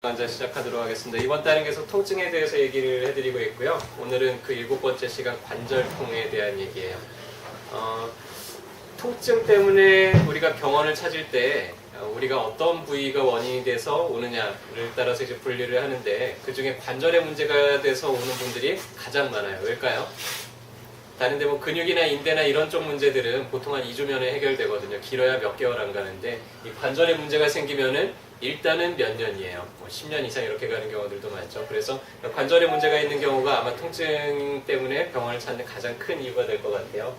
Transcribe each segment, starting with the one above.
먼저 시작하도록 하겠습니다. 이번 달은 계속 통증에 대해서 얘기를 해드리고 있고요. 오늘은 그 7번째 시간 관절통에 대한 얘기예요. 통증 때문에 우리가 병원을 찾을 때 우리가 어떤 부위가 원인이 돼서 오느냐를 따라서 이제 분류를 하는데 그 중에 관절에 문제가 돼서 오는 분들이 가장 많아요. 왜일까요? 다른데 뭐 근육이나 인대나 이런 쪽 문제들은 보통 한 2주 면에 해결되거든요. 길어야 몇 개월 안 가는데 이 관절에 문제가 생기면은 일단은 몇 년이에요. 뭐 10년 이상 이렇게 가는 경우들도 많죠. 그래서 관절에 문제가 있는 경우가 아마 통증 때문에 병원을 찾는 가장 큰 이유가 될 것 같아요.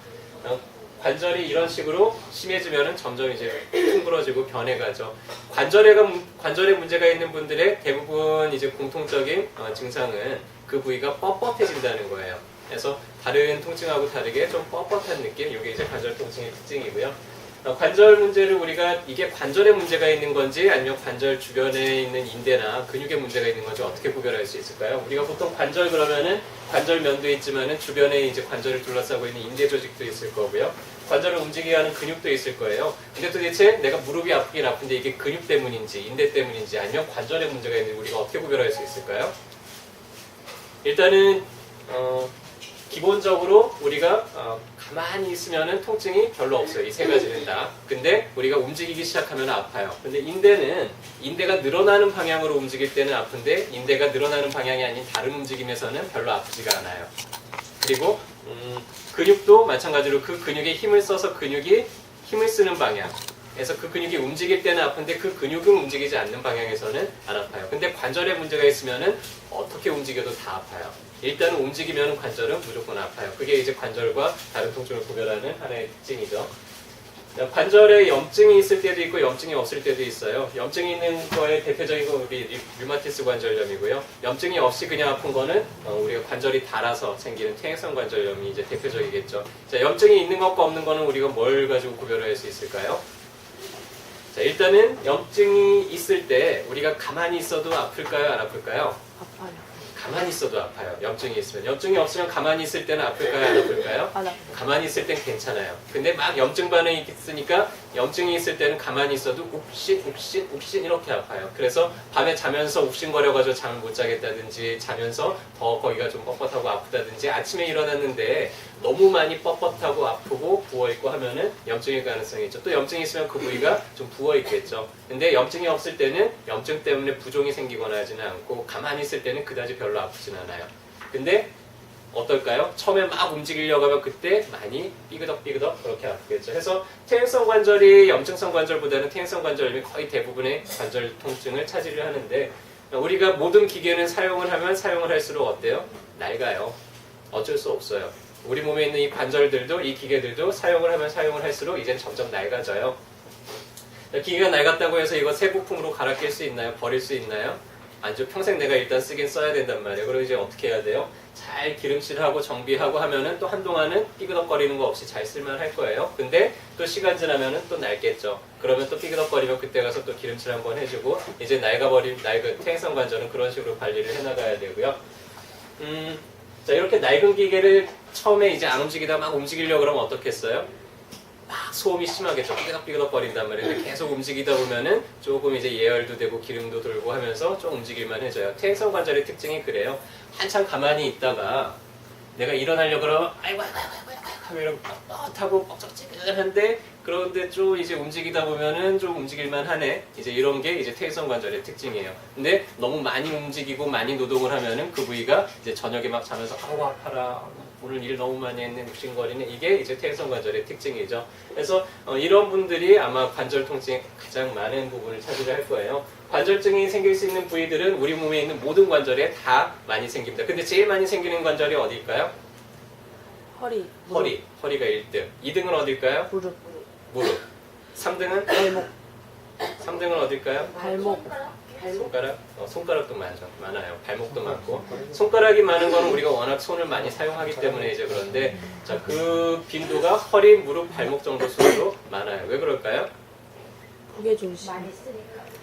관절이 이런 식으로 심해지면은 점점 이제 둥그러지고 변해가죠. 관절에 문제가 있는 분들의 대부분 이제 공통적인 증상은 그 부위가 뻣뻣해진다는 거예요. 그래서 다른 통증하고 다르게 좀 뻣뻣한 느낌, 이게 이제 관절 통증의 특징이고요. 관절 문제를 우리가 이게 관절에 문제가 있는 건지 아니면 관절 주변에 있는 인대나 근육에 문제가 있는 건지 어떻게 구별할 수 있을까요? 우리가 보통 관절 그러면은 관절면도 있지만은 주변에 이제 관절을 둘러싸고 있는 인대 조직도 있을 거고요. 관절을 움직이게 하는 근육도 있을 거예요. 근데 도대체 내가 무릎이 아프긴 아픈데 이게 근육 때문인지 인대 때문인지 아니면 관절에 문제가 있는지 우리가 어떻게 구별할 수 있을까요? 일단은 기본적으로 우리가 가만히 있으면은 통증이 별로 없어요. 이 세 가지는 다. 근데 우리가 움직이기 시작하면 아파요. 근데 인대가 늘어나는 방향으로 움직일 때는 아픈데 인대가 늘어나는 방향이 아닌 다른 움직임에서는 별로 아프지가 않아요. 그리고 근육도 마찬가지로 그 근육에 힘을 써서 근육이 힘을 쓰는 방향. 그래서 그 근육이 움직일 때는 아픈데 그 근육은 움직이지 않는 방향에서는 안 아파요. 근데 관절에 문제가 있으면은 어떻게 움직여도 다 아파요. 일단은 움직이면 관절은 무조건 아파요. 그게 이제 관절과 다른 통증을 구별하는 하나의 특징이죠. 관절에 염증이 있을 때도 있고 염증이 없을 때도 있어요. 염증이 있는 거에 대표적인 건 우리 류마티스 관절염이고요. 염증이 없이 그냥 아픈 거는 우리가 관절이 닳아서 생기는 퇴행성 관절염이 이제 대표적이겠죠. 자, 염증이 있는 것과 없는 거는 우리가 뭘 가지고 구별할 수 있을까요? 자, 일단은 염증이 있을 때 우리가 가만히 있어도 아플까요? 안 아플까요? 아파요. 가만히 있어도 아파요. 염증이 있으면. 염증이 없으면 가만히 있을 때는 아플까요? 안 아플까요? 안 아파요. 가만히 있을 땐 괜찮아요. 근데 막 염증 반응이 있으니까 염증이 있을 때는 가만히 있어도 욱신 이렇게 아파요. 그래서 밤에 자면서 욱신거려가지고 잠을 못 자겠다든지 자면서 더 거기가 좀 뻣뻣하고 아프다든지 아침에 일어났는데 너무 많이 뻣뻣하고 아프고 부어있고 하면은 염증일 가능성이 있죠. 또 염증이 있으면 그 부위가 좀 부어있겠죠. 근데 염증이 없을 때는 염증 때문에 부종이 생기거나 하지는 않고 가만히 있을 때는 그다지 별로 아프진 않아요. 근데 어떨까요? 처음에 막 움직이려고 하면 그때 많이 삐그덕 그렇게 아프겠죠. 그래서 퇴행성 관절이 염증성 관절보다는 퇴행성 관절염이 거의 대부분의 관절 통증을 차지를 하는데 우리가 모든 기계는 사용을 하면 사용을 할수록 어때요? 낡아요. 어쩔 수 없어요. 우리 몸에 있는 이 관절들도 이 기계들도 사용을 하면 사용을 할수록 이젠 점점 낡아져요. 기계가 낡았다고 해서 이거 새 부품으로 갈아 낄 수 있나요? 버릴 수 있나요? 아니죠. 평생 내가 일단 쓰긴 써야 된단 말이에요. 그럼 이제 어떻게 해야 돼요? 잘 기름칠하고 정비하고 하면은 또 한동안은 삐그덕거리는 거 없이 잘 쓸만 할 거예요. 근데 또 시간 지나면은 또 낡겠죠. 그러면 또 삐그덕거리면 그때 가서 또 기름칠 한번 해주고 이제 낡은 퇴행성 관절은 그런 식으로 관리를 해나가야 되고요. 자, 이렇게 낡은 기계를 처음에 이제 안 움직이다 막 움직이려고 그러면 어떻겠어요? 막 소음이 심하겠죠. 삐그덕삐그덕 거린단 말이에요. 근데 계속 움직이다 보면은 조금 이제 예열도 되고 기름도 돌고 하면서 좀 움직일만 해져요. 퇴행성 관절의 특징이 그래요. 한참 가만히 있다가 내가 일어나려고 그러면 아이고 하면 뻣뻣하고 뻑적지근한데 그런데 좀 이제 움직이다 보면은 좀 움직일만 하네. 이제 이런 게 이제 퇴행성 관절의 특징이에요. 근데 너무 많이 움직이고 많이 노동을 하면은 그 부위가 이제 저녁에 막 자면서 아우 아파라. 오늘 일 너무 많이 했네, 욱신거리네. 이게 이제 퇴행성 관절의 특징이죠. 그래서 이런 분들이 아마 관절 통증의 가장 많은 부분을 차지를 할 거예요. 관절증이 생길 수 있는 부위들은 우리 몸에 있는 모든 관절에 다 많이 생깁니다. 근데 제일 많이 생기는 관절이 어디일까요? 허리. 허리가 1등. 2등은 어딜까요? 무릎. 3등은? 발목. 3등은 어딜까요? 발목. 손가락? 손가락도 많아요. 발목도 많고. 손가락이 많은 거는 우리가 워낙 손을 많이 사용하기 때문에 이제 그런데, 자, 그 빈도가 허리, 무릎, 발목 정도 수로 많아요. 왜 그럴까요? 무게 중심.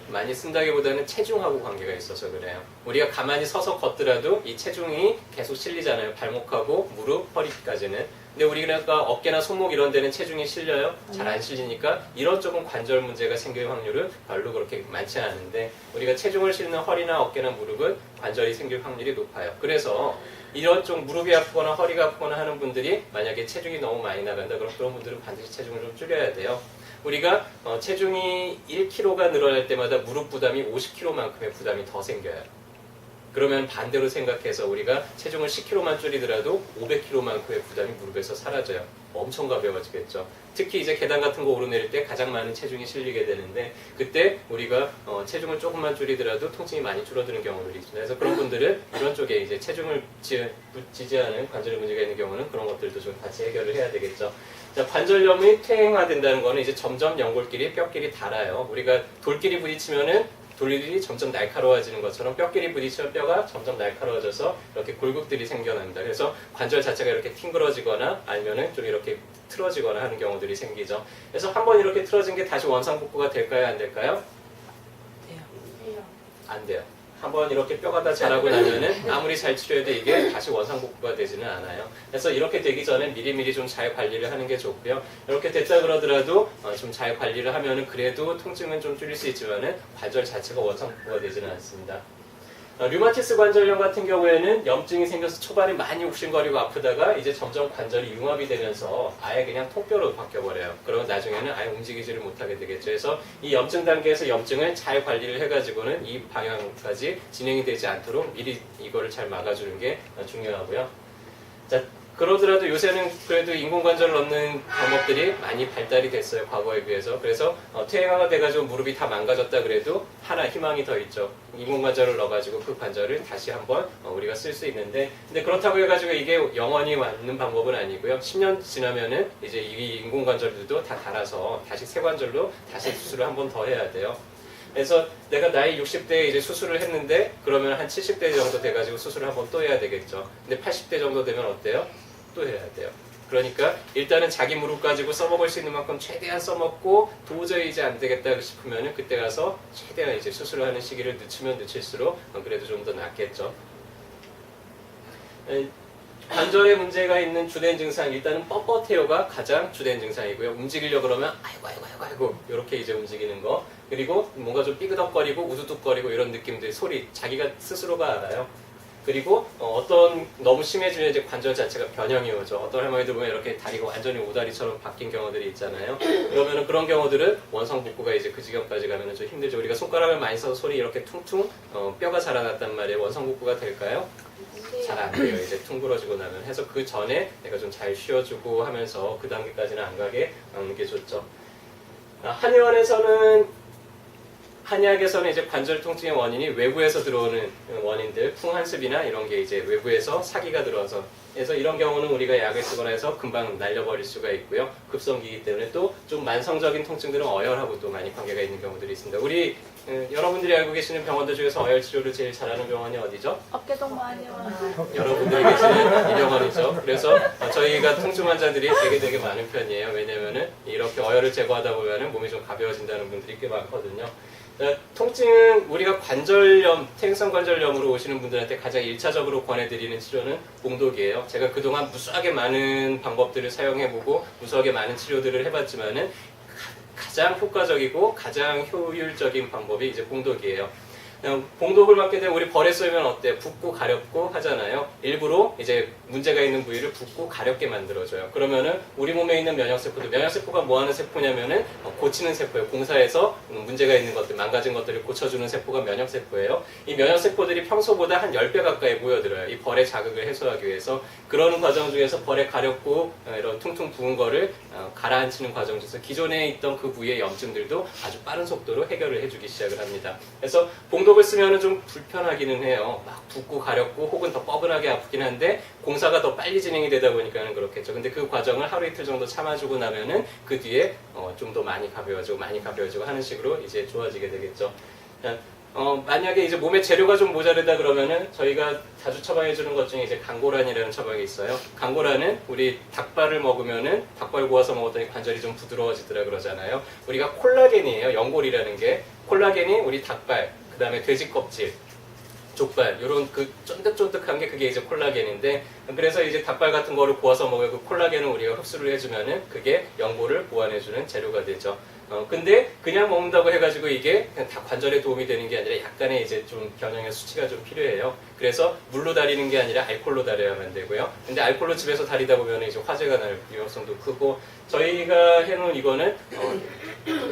많이 쓴다기보다는 체중하고 관계가 있어서 그래요. 우리가 가만히 서서 걷더라도 이 체중이 계속 실리잖아요. 발목하고 무릎, 허리까지는. 근데 우리가 어깨나 손목 이런 데는 체중이 실려요? 잘 안 실리니까 이런 쪽은 관절 문제가 생길 확률은 별로 그렇게 많지 않은데 우리가 체중을 실는 허리나 어깨나 무릎은 관절이 생길 확률이 높아요. 그래서 이런 쪽 무릎이 아프거나 허리가 아프거나 하는 분들이 만약에 체중이 너무 많이 나간다 그럼 그런 분들은 반드시 체중을 좀 줄여야 돼요. 우리가 체중이 1kg가 늘어날 때마다 무릎 부담이 50kg만큼의 부담이 더 생겨요. 그러면 반대로 생각해서 우리가 체중을 10kg만 줄이더라도 500kg만큼의 부담이 무릎에서 사라져요. 엄청 가벼워지겠죠. 특히 이제 계단 같은 거 오르내릴 때 가장 많은 체중이 실리게 되는데 그때 우리가 체중을 조금만 줄이더라도 통증이 많이 줄어드는 경우들이 있습니다. 그래서 그런 분들은 이런 쪽에 이제 체중을 지지하는 관절에 문제가 있는 경우는 그런 것들도 좀 같이 해결을 해야 되겠죠. 자, 관절염이 퇴행화된다는 거는 이제 점점 연골끼리 뼈끼리 닳아요. 우리가 돌끼리 부딪히면은 돌들이 점점 날카로워지는 것처럼 뼈끼리 부딪히면 뼈가 점점 날카로워져서 이렇게 골극들이 생겨납니다. 그래서 관절 자체가 이렇게 튕그러지거나 아니면은 좀 이렇게 틀어지거나 하는 경우들이 생기죠. 그래서 한번 이렇게 틀어진 게 다시 원상복구가 될까요? 안 될까요? 돼요. 안 돼요. 한번 이렇게 뼈가 다 자라고 나면은 아무리 잘 치료해도 이게 다시 원상복구가 되지는 않아요. 그래서 이렇게 되기 전에 미리미리 좀 잘 관리를 하는 게 좋고요. 이렇게 됐다 그러더라도 좀 잘 관리를 하면은 그래도 통증은 좀 줄일 수 있지만은 관절 자체가 원상복구가 되지는 않습니다. 류마티스 관절염 같은 경우에는 염증이 생겨서 초반에 많이 욱신거리고 아프다가 이제 점점 관절이 융합이 되면서 아예 그냥 통뼈로 바뀌어버려요. 그러면 나중에는 아예 움직이지를 못하게 되겠죠. 그래서 이 염증 단계에서 염증을 잘 관리를 해가지고는 이 방향까지 진행이 되지 않도록 미리 이거를 잘 막아주는 게 중요하고요. 자, 그러더라도 요새는 그래도 인공관절을 넣는 방법들이 많이 발달이 됐어요. 과거에 비해서. 그래서 퇴행화가 돼가지고 무릎이 다 망가졌다 그래도 하나 희망이 더 있죠. 인공관절을 넣어가지고 그 관절을 다시 한번 우리가 쓸 수 있는데 근데 그렇다고 해가지고 이게 영원히 맞는 방법은 아니고요. 10년 지나면은 이제 이 인공관절들도 다 닳아서 다시 새 관절로 다시 수술을 한 번 더 해야 돼요. 그래서 내가 나이 60대에 이제 수술을 했는데 그러면 한 70대 정도 돼가지고 수술을 한 번 또 해야 되겠죠. 근데 80대 정도 되면 어때요? 또 해야 돼요. 그러니까 일단은 자기 무릎 가지고 써먹을 수 있는 만큼 최대한 써먹고 도저히 이제 안 되겠다 싶으면은 그때 가서 최대한 이제 수술을 하는 시기를 늦추면 늦출수록 그래도 좀 더 낫겠죠. 관절에 문제가 있는 주된 증상 일단은 뻣뻣해요가 가장 주된 증상이고요. 움직이려고 그러면 아이고 이렇게 이제 움직이는 거 그리고 뭔가 좀 삐그덕거리고 우두둑거리고 이런 느낌들 소리 자기가 스스로가 알아요. 그리고 어떤 너무 심해지면 이제 관절 자체가 변형이 오죠. 어떤 할머니들 보면 이렇게 다리가 완전히 오다리처럼 바뀐 경우들이 있잖아요. 그러면은 그런 경우들은 원상복구가 이제 그 지경까지 가면은 좀 힘들죠. 우리가 손가락을 많이 써서 소리 이렇게 퉁퉁 뼈가 자라났단 말이에요. 원상복구가 될까요? 잘 안 돼요. 이제 퉁그러지고 나면 해서 그 전에 내가 좀 잘 쉬어주고 하면서 그 단계까지는 안 가게 하는 게 좋죠. 한의학에서는 이제 관절 통증의 원인이 외부에서 들어오는 원인들, 풍한습이나 이런 게 이제 외부에서 사기가 들어와서 그래서 이런 경우는 우리가 약을 쓰거나 해서 금방 날려버릴 수가 있고요. 급성기이기 때문에 또 좀 만성적인 통증들은 어혈하고 또 많이 관계가 있는 경우들이 있습니다. 우리 여러분들이 알고 계시는 병원들 중에서 어혈 치료를 제일 잘하는 병원이 어디죠? 어깨동무한의원. 여러분들이 계시는 이 병원이죠. 그래서 저희가 통증 환자들이 되게 많은 편이에요. 왜냐면은 이렇게 어혈을 제거하다 보면은 몸이 좀 가벼워진다는 분들이 꽤 많거든요. 통증은 우리가 관절염, 퇴행성 관절염으로 오시는 분들한테 가장 1차적으로 권해드리는 치료는 봉독이에요. 제가 그동안 무수하게 많은 방법들을 사용해보고 무수하게 많은 치료들을 해봤지만은 가장 효과적이고 가장 효율적인 방법이 이제 봉독이에요. 봉독을 맞게 되면 우리 벌에 쏘면 어때요? 붓고 가렵고 하잖아요. 일부러 이제 문제가 있는 부위를 붓고 가렵게 만들어줘요. 그러면은 우리 몸에 있는 면역세포들, 면역세포가 뭐 하는 세포냐면은 고치는 세포예요. 공사에서 문제가 있는 것들, 망가진 것들을 고쳐주는 세포가 면역세포예요. 이 면역세포들이 평소보다 한 10배 가까이 모여들어요. 이 벌의 자극을 해소하기 위해서. 그러는 과정 중에서 벌에 가렵고 이런 퉁퉁 부은 거를 가라앉히는 과정 중에서 기존에 있던 그 부위의 염증들도 아주 빠른 속도로 해결을 해주기 시작을 합니다. 그래서 봉독을 쓰면 좀 불편하기는 해요. 막 붓고 가렵고 혹은 더 뻐근하게 아프긴 한데 공사가 더 빨리 진행이 되다 보니까는 그렇겠죠. 근데 그 과정을 하루 이틀 정도 참아주고 나면은 그 뒤에 좀 더 많이 가벼워지고 하는 식으로 이제 좋아지게 되겠죠. 만약에 이제 몸에 재료가 좀 모자르다 그러면은 저희가 자주 처방해주는 것 중에 이제 강고란이라는 처방이 있어요. 강고란은 우리 닭발을 먹으면은 닭발 구워서 먹었더니 관절이 좀 부드러워지더라 그러잖아요. 우리가 콜라겐이에요. 연골이라는 게. 콜라겐이 우리 닭발, 그 다음에 돼지 껍질, 족발 이런 그 쫀득쫀득한 게 그게 이제 콜라겐인데 그래서 이제 닭발 같은 거를 구워서 먹으면 그 콜라겐을 우리가 흡수를 해주면은 그게 연골을 보완해주는 재료가 되죠. 근데 그냥 먹는다고 해가지고 이게 그냥 다 관절에 도움이 되는 게 아니라 약간의 이제 좀 경영의 수치가 좀 필요해요. 그래서 물로 다리는 게 아니라 알코올로 다려야만 되고요. 근데 알코올로 집에서 다리다 보면 이제 화재가 날 위험성도 크고 저희가 해놓은 이거는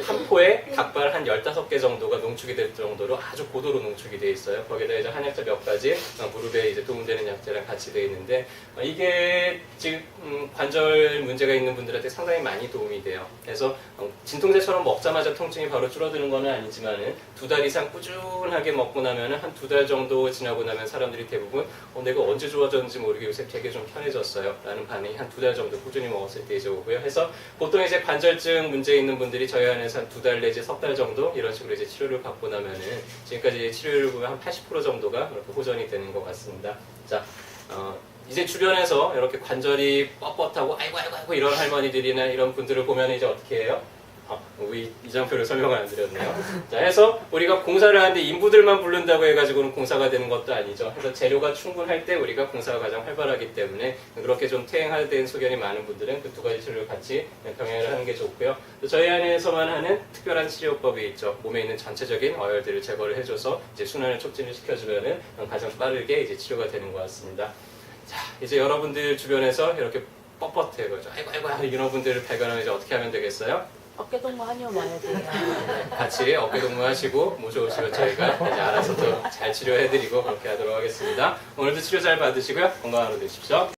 한 포에 닭발 한 15개 정도가 농축이 될 정도로 아주 고도로 농축이 되어 있어요. 거기다 이제 한약재 몇 가지 무릎에 이제 도움되는 약재랑 같이 되어 있는데 이게 지금 관절 문제가 있는 분들한테 상당히 많이 도움이 돼요. 그래서 진통제처럼 먹자마자 통증이 바로 줄어드는 건 아니지만은 2달 이상 꾸준하게 먹고 나면은 한 2달 정도 지나고 나면 사람들이 대부분 내가 언제 좋아졌는지 모르게 요새 되게 좀 편해졌어요 라는 반응이 한 2달 정도 꾸준히 먹었을 때 이제 오고요. 해서 보통 이제 관절증 문제 있는 분들이 저희 안에서 한 2달 내지 석 달 정도 이런 식으로 이제 치료를 받고 나면은 지금까지 치료를 보면 한 80% 정도가 이렇게 호전이 되는 것 같습니다. 자, 이제 주변에서 이렇게 관절이 뻣뻣하고 아이고 이런 할머니들이나 이런 분들을 보면 이제 어떻게 해요? 이장표를 설명을 안 드렸네요. 자, 해서 우리가 공사를 하는데 인부들만 부른다고 해가지고는 공사가 되는 것도 아니죠. 그래서 재료가 충분할 때 우리가 공사가 가장 활발하기 때문에 그렇게 좀 퇴행화된 소견이 많은 분들은 그 두 가지 치료를 같이 병행을 하는 게 좋고요. 또 저희 안에서만 하는 특별한 치료법이 있죠. 몸에 있는 전체적인 어혈들을 제거를 해줘서 이제 순환을 촉진을 시켜주면은 가장 빠르게 이제 치료가 되는 것 같습니다. 자, 이제 여러분들 주변에서 이렇게 뻣뻣해 보죠. 아이고 이런 분들을 발견하면 이제 어떻게 하면 되겠어요? 어깨 동무 하녀 와야 돼요. 같이 어깨 동무하시고 모셔오시면 저희가 이제 알아서 또 잘 치료해드리고 그렇게 하도록 하겠습니다. 오늘도 치료 잘 받으시고요. 건강한 하루 되십시오.